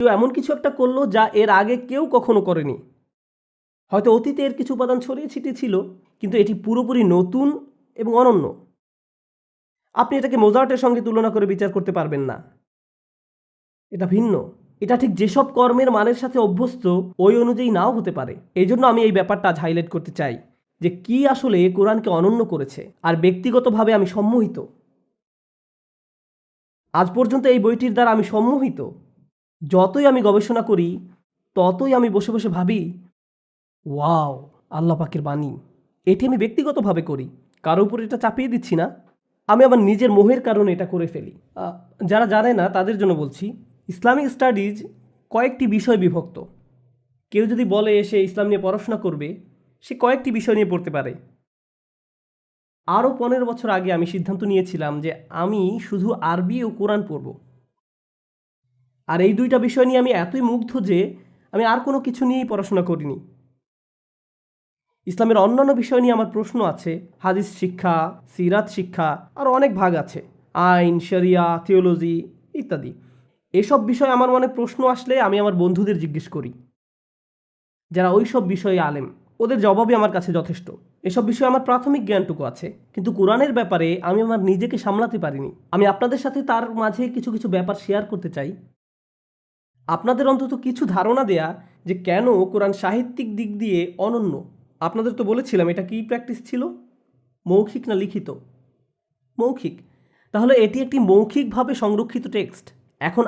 কেউ এমন কিছু একটা করলো যা এর আগে কেউ কখনো করেনি। হয়তো অতীতে এর কিছু উপাদান ছড়িয়ে ছিটিয়ে ছিল, কিন্তু এটি পুরোপুরি নতুন এবং অনন্য। আপনি এটাকে মোজার্টের সঙ্গে তুলনা করে বিচার করতে পারবেন না। এটা ভিন্ন। এটা ঠিক যেসব কর্মের মানের সাথে অভ্যস্ত ওই অনুযায়ী নাও হতে পারে। এই জন্য আমি এই ব্যাপারটা আজ হাইলাইট করতে চাই যে কি আসলে কোরআনকে অনন্য করেছে। আর ব্যক্তিগতভাবে আমি সম্মোহিত। আজ পর্যন্ত এই বইটির দ্বারা আমি সম্মোহিত। যতই আমি গবেষণা করি ততই আমি বসে বসে ভাবি, ওয়াও, আল্লাহ পাকের বাণী। এটি আমি ব্যক্তিগতভাবে করি, কারো উপর এটা চাপিয়ে দিচ্ছি না। আমি আমার নিজের মোহের কারণে এটা করে ফেলি। যারা জানে না তাদের জন্য বলছি, ইসলামিক স্টাডিজ কয়েকটি বিষয় বিভক্ত। কেউ যদি বলে সে ইসলাম নিয়ে পড়াশোনা করবে, সে কয়েকটি বিষয় নিয়ে পড়তে পারে। আরও 15 বছর আগে আমি সিদ্ধান্ত নিয়েছিলাম যে আমি শুধু আরবি ও কোরআন পড়ব। আর এই দুইটা বিষয় নিয়ে আমি এতই মুগ্ধ যে আমি আর কোনো কিছু নিয়েই পড়াশোনা করিনি। ইসলামের অন্যান্য বিষয় নিয়ে আমার প্রশ্ন আছে, হাদিস শিক্ষা, সিরাত শিক্ষা, আর অনেক ভাগ আছে, আইন, শরিয়া, থিওলজি ইত্যাদি। এসব বিষয়ে আমার মনে প্রশ্ন আসলে আমি আমার বন্ধুদের জিজ্ঞেস করি, যারা ওই সব বিষয়ে আলেম। ওদের জবাবই আমার কাছে যথেষ্ট। এসব বিষয়ে আমার প্রাথমিক জ্ঞানটুকু আছে, কিন্তু কোরআনের ব্যাপারে আমি আমার নিজেকে সামলাতে পারিনি। আমি আপনাদের সাথে তার মাঝে কিছু কিছু ব্যাপার শেয়ার করতে চাই, আপনাদের অন্তত কিছু ধারণা দেয়া যে কেন কোরআন সাহিত্যিক দিক দিয়ে অনন্য। আপনাদের তো বলেছিলাম এটা কি প্র্যাকটিস ছিল, মৌখিক না লিখিত? মৌখিক। তাহলে এটি একটি মৌখিকভাবে সংরক্ষিত টেক্সট। এখন